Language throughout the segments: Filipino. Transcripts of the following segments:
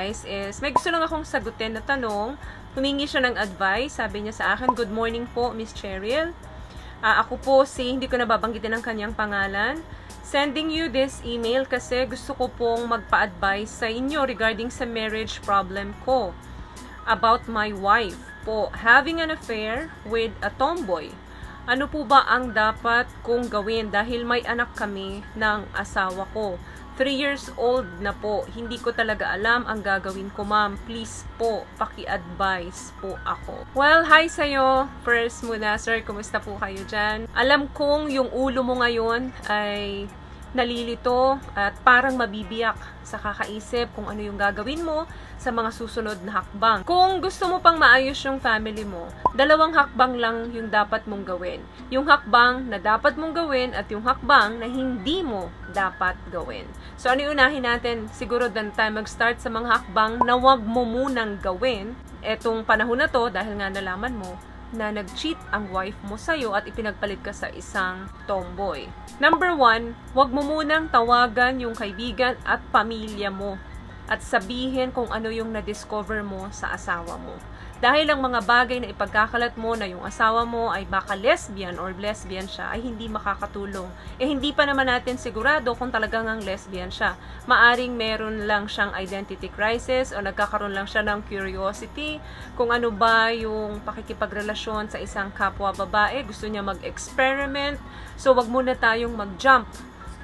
guys is may gusto lang akong sagutin na tanong. Humingi siya ng advice. Sabi niya sa akin, "Good morning po, Miss Cheryl. Ako po hindi ko nababanggitin ang kanyang pangalan. Sending you this email kasi gusto ko pong magpa-advise sa inyo regarding sa marriage problem ko. About my wife po, having an affair with a tomboy. Ano po ba ang dapat kong gawin dahil may anak kami ng asawa ko? 3 years old na po. Hindi ko talaga alam ang gagawin ko, ma'am. Please po, paki-advise po ako." Well, hi sa'yo. First muna, sir, kumusta po kayo dyan? Alam kong yung ulo mo ngayon ay nalilito at parang mabibiyak sa kakaisip kung ano yung gagawin mo sa mga susunod na hakbang. Kung gusto mo pang maayos yung family mo, 2 hakbang lang yung dapat mong gawin. Yung hakbang na dapat mong gawin at yung hakbang na hindi mo dapat gawin. So, ano yung unahin natin? Siguro dan tayo mag-start sa mga hakbang na wag mo munang gawin etong panahon na to dahil nga nalaman mo na nag-cheat ang wife mo sa'yo at ipinagpalit ka sa isang tomboy. Number 1, wag mo munang tawagan yung kaibigan at pamilya mo at sabihin kung ano yung na-discover mo sa asawa mo. Dahil ang mga bagay na ipagkakalat mo na yung asawa mo ay baka lesbian or lesbian siya, ay hindi makakatulong. Hindi pa naman natin sigurado kung talagang ang lesbian siya. Maaring meron lang siyang identity crisis o nagkakaroon lang siya ng curiosity kung ano ba yung pakikipagrelasyon sa isang kapwa babae. Gusto niya mag-experiment. So, wag muna tayong mag-jump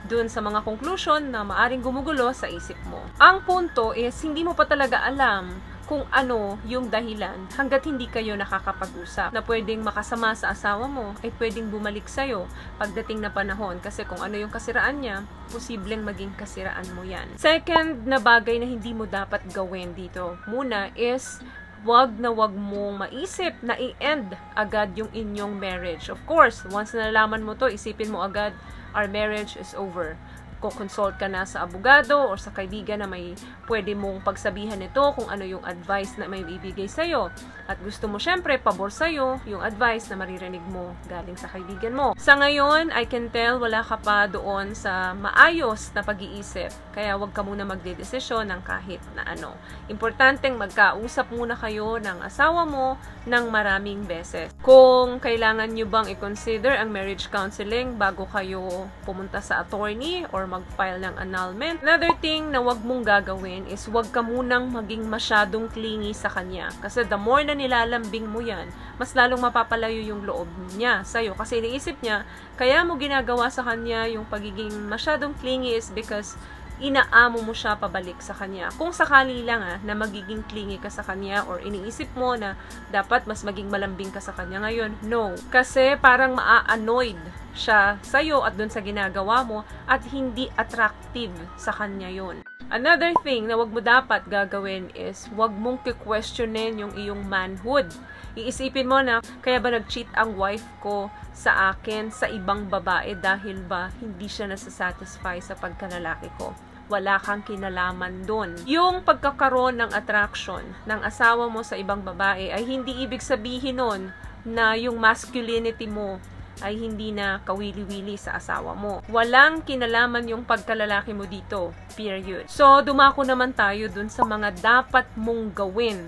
dun sa mga conclusion na maaring gumugulo sa isip mo. Ang punto is, hindi mo pa talaga alam kung ano yung dahilan hanggat hindi kayo nakakapag-usap na pwedeng makasama sa asawa mo ay pwedeng bumalik sa'yo pagdating na panahon kasi kung ano yung kasiraan niya, posibleng maging kasiraan mo yan. Second na bagay na hindi mo dapat gawin dito muna is wag mong maisip na i-end agad yung inyong marriage. Of course, once na nalaman mo to, isipin mo agad, our marriage is over. Consult ka na sa abogado o sa kaibigan na may pwede mong pagsabihan nito kung ano yung advice na may ibigay sa'yo. At gusto mo syempre, pabor sa'yo yung advice na maririnig mo galing sa kaibigan mo. Sa ngayon, I can tell wala ka pa doon sa maayos na pag-iisip. Kaya wag ka muna magdedesisyon ng kahit na ano. Importanteng magkausap muna kayo ng asawa mo ng maraming beses. Kung kailangan nyo bang i-consider ang marriage counseling bago kayo pumunta sa attorney or mag-file ng annulment. Another thing na wag mong gagawin is wag ka munang maging masyadong clingy sa kanya. Kasi the more na nilalambing mo yan, mas lalong mapapalayo yung loob niya sa'yo. Kasi iniisip niya, kaya mo ginagawa sa kanya yung pagiging masyadong clingy is because inaamo mo siya pabalik sa kanya. Kung sakali lang na magiging clingy ka sa kanya or iniisip mo na dapat mas maging malambing ka sa kanya ngayon, no. Kasi parang maa-annoyed siya sa'yo at dun sa ginagawa mo at hindi attractive sa kanya yon. Another thing na wag mo dapat gagawin is wag mong questionin yung iyong manhood. Iisipin mo na, kaya ba nag-cheat ang wife ko sa akin sa ibang babae dahil ba hindi siya nasasatisfy sa pagkanalaki ko? Wala kang kinalaman dun. Yung pagkakaroon ng attraction ng asawa mo sa ibang babae ay hindi ibig sabihin nun na yung masculinity mo ay hindi na kawili-wili sa asawa mo. Walang kinalaman yung pagkalalaki mo dito. Period. So, dumako naman tayo dun sa mga dapat mong gawin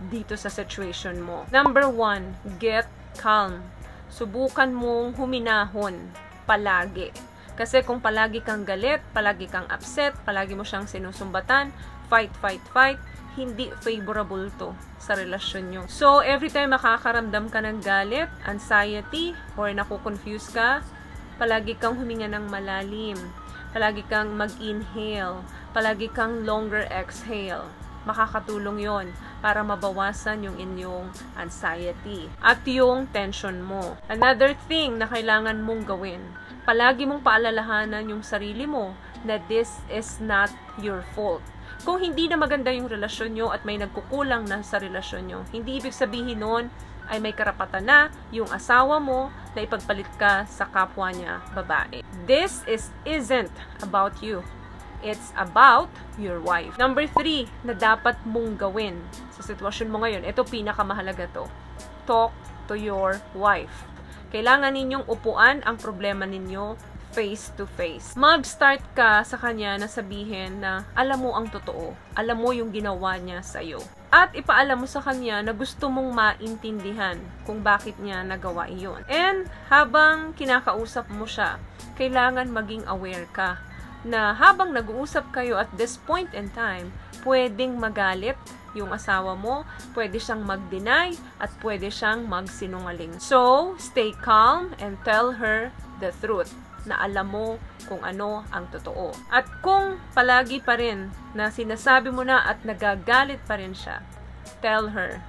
dito sa situation mo. Number 1, get calm. Subukan mong huminahon palagi. Kasi kung palagi kang galit, palagi kang upset, palagi mo siyang sinusumbatan, fight, hindi favorable to sa relasyon nyo. So, every time makakaramdam ka ng galit, anxiety, or nakukonfuse ka, palagi kang huminga ng malalim. Palagi kang mag-inhale. Palagi kang longer exhale. Makakatulong yon para mabawasan yung inyong anxiety at yung tension mo. Another thing na kailangan mong gawin, palagi mong paalalahanan yung sarili mo na this is not your fault. Kung hindi na maganda yung relasyon nyo at may nagkukulang na sa relasyon nyo, hindi ibig sabihin nun ay may karapatan na yung asawa mo na ipagpalit ka sa kapwa niya babae. This isn't about you. It's about your wife. Number 3 na dapat mong gawin sa sitwasyon mo ngayon. Ito pinakamahalaga to. Talk to your wife. Kailangan ninyong upuan ang problema ninyo face to face. Mag-start ka sa kanya na sabihin na alam mo ang totoo. Alam mo yung ginawa niya sa'yo. At ipaalam mo sa kanya na gusto mong maintindihan kung bakit niya nagawa iyon. And habang kinakausap mo siya, kailangan maging aware ka na habang nag-uusap kayo at this point in time, pwedeng magalit yung asawa mo, pwede siyang mag-deny, at pwede siyang magsinungaling. So, stay calm and tell her the truth na alam mo kung ano ang totoo. At kung palagi pa rin na sinasabi mo na at nagagalit pa rin siya, tell her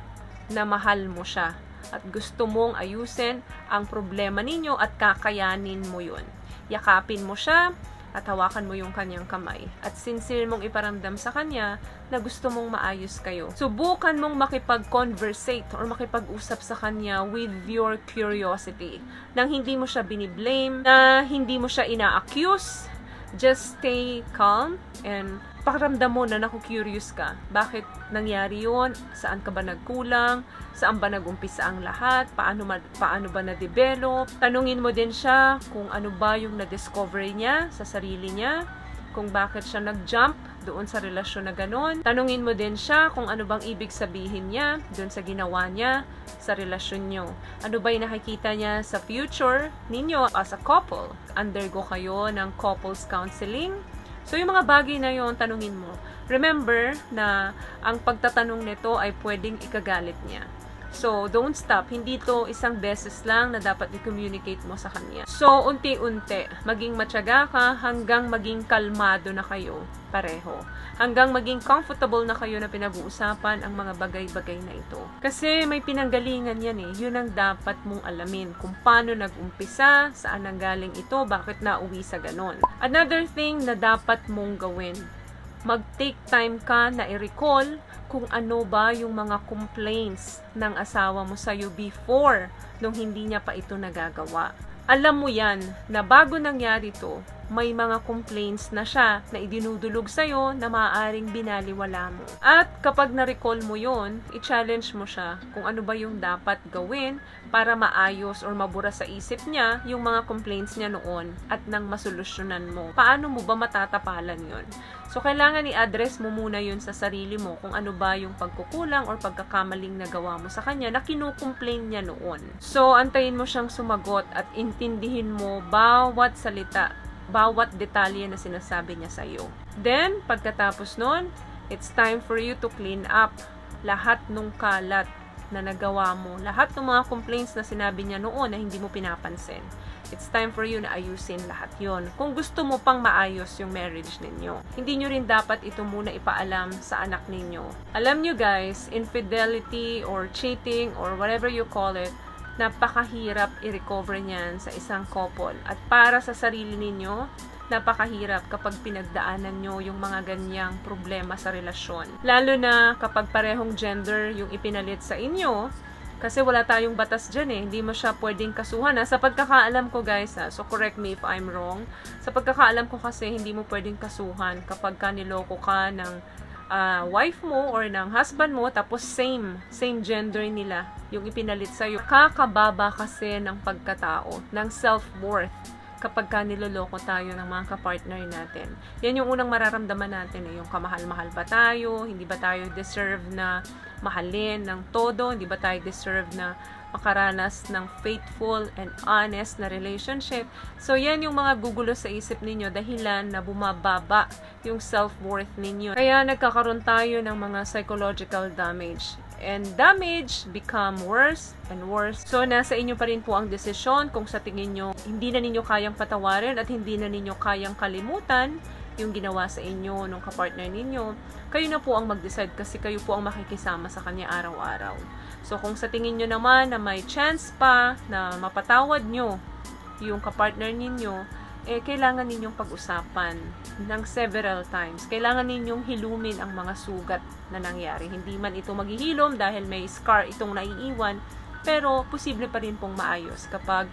na mahal mo siya at gusto mong ayusin ang problema ninyo at kakayanin mo yun. Yakapin mo siya at hawakan mo yung kanyang kamay. At sincere mong iparamdam sa kanya na gusto mong maayos kayo. Subukan mong makipag-conversate or makipag-usap sa kanya with your curiosity. Nang hindi mo siya biniblame, na hindi mo siya ina-accuse. Just stay calm and pakiramdam mo na naku-curious ka. Bakit nangyari yun? Saan ka ba nagkulang? Saan ba nag-umpisa ang lahat? Paano ba na-develop? Tanungin mo din siya kung ano ba yung na-discover niya sa sarili niya. Kung bakit siya nag-jump doon sa relasyon na ganon. Tanungin mo din siya kung ano bang ibig sabihin niya doon sa ginawa niya sa relasyon nyo. Ano ba yung nakikita niya sa future ninyo as a couple? Undergo kayo ng couples counseling? So, yung mga bagay na yon tanungin mo. Remember na ang pagtatanong nito ay pwedeng ikagalit niya. So, don't stop. Hindi to isang beses lang na dapat i-communicate mo sa kanya. So, unti-unti, maging matyaga ka hanggang maging kalmado na kayo pareho. Hanggang maging comfortable na kayo na pinag-uusapan ang mga bagay-bagay na ito. Kasi may pinanggalingan yan eh. Yun ang dapat mong alamin. Kung paano nag-umpisa, saan nanggaling ito, bakit nauwi sa ganon. Another thing na dapat mong gawin, mag-take time ka na i-recall kung ano ba yung mga complaints ng asawa mo sa'yo before nung hindi niya pa ito nagagawa. Alam mo yan na bago nangyari to, may mga complaints na siya na idinudulog sa'yo na maaaring binaliwala mo. At kapag na-recall mo yon, i-challenge mo siya kung ano ba yung dapat gawin para maayos or mabura sa isip niya yung mga complaints niya noon at nang masolusyonan mo. Paano mo ba matatapalan yon? So, kailangan i-address mo muna yun sa sarili mo kung ano ba yung pagkukulang or pagkakamaling nagawa mo sa kanya na kinukomplain niya noon. So, antayin mo siyang sumagot at intindihin mo bawat salita, bawat detalye na sinasabi niya sa'yo. Then, pagkatapos nun, it's time for you to clean up lahat nung kalat na nagawa mo. Lahat ng mga complaints na sinabi niya noon na hindi mo pinapansin. It's time for you na ayusin lahat yon. Kung gusto mo pang maayos yung marriage ninyo. Hindi nyo rin dapat ito muna ipaalam sa anak ninyo. Alam nyo guys, infidelity or cheating or whatever you call it, napakahirap i-recover niyan sa isang couple. At para sa sarili ninyo, napakahirap kapag pinagdaanan nyo yung mga ganyang problema sa relasyon. Lalo na kapag parehong gender yung ipinalit sa inyo, kasi wala tayong batas dyan eh. Hindi mo siya pwedeng kasuhan. Sa pagkakaalam ko guys, so correct me if I'm wrong. Sa pagkakaalam ko kasi, hindi mo pwedeng kasuhan kapag niloko ka ng wife mo or ng husband mo, tapos same gender nila yung ipinalit sa'yo. Kakababa kasi ng pagkatao, ng self-worth kapag niloloko tayo ng mga kapartner natin. Yan yung unang mararamdaman natin eh, yung kamahal-mahal ba tayo, hindi ba tayo deserve na mahalin ng todo, hindi ba tayo deserve na makaranas ng faithful and honest na relationship. So, yan yung mga gugulo sa isip ninyo dahilan na bumababa yung self-worth ninyo. Kaya nagkakaroon tayo ng mga psychological damage. And damage become worse and worse. So, nasa inyo pa rin po ang desisyon kung sa tingin nyo hindi na ninyo kayang patawarin at hindi na ninyo kayang kalimutan yung ginawa sa inyo nung kapartner ninyo. Kayo na po ang mag-decide kasi kayo po ang makikisama sa kanya araw-araw. So, kung sa tingin nyo naman na may chance pa na mapatawad nyo yung kapartner ninyo, kailangan ninyong pag-usapan ng several times. Kailangan ninyong hilumin ang mga sugat na nangyari. Hindi man ito maghihilom dahil may scar itong naiiwan, pero posible pa rin pong maayos kapag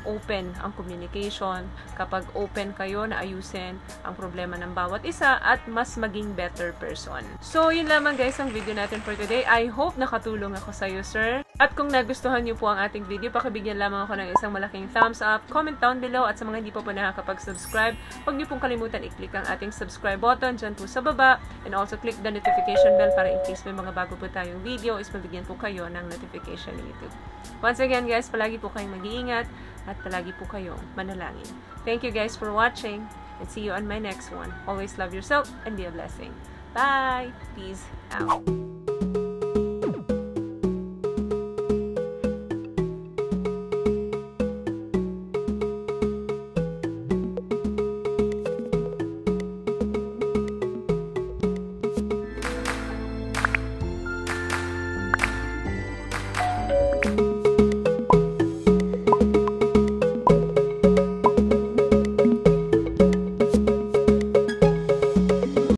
open ang communication, kapag open kayo na ayusin ang problema ng bawat isa at mas maging better person. So, yun lamang guys ang video natin for today. I hope nakatulong ako sa iyo, sir. At kung nagustuhan niyo po ang ating video, pakibigyan lamang ako ng isang malaking thumbs up, comment down below, at sa mga hindi pa po nakakapag-subscribe, huwag niyo pong kalimutan i-click ang ating subscribe button dyan po sa baba, and also click the notification bell para in case may mga bago po tayong video is mabigyan po kayo ng notification ni YouTube. Once again guys, palagi po kayong mag-iingat at palagi po kayong manalangin. Thank you guys for watching and see you on my next one. Always love yourself and be a blessing. Bye! Peace out!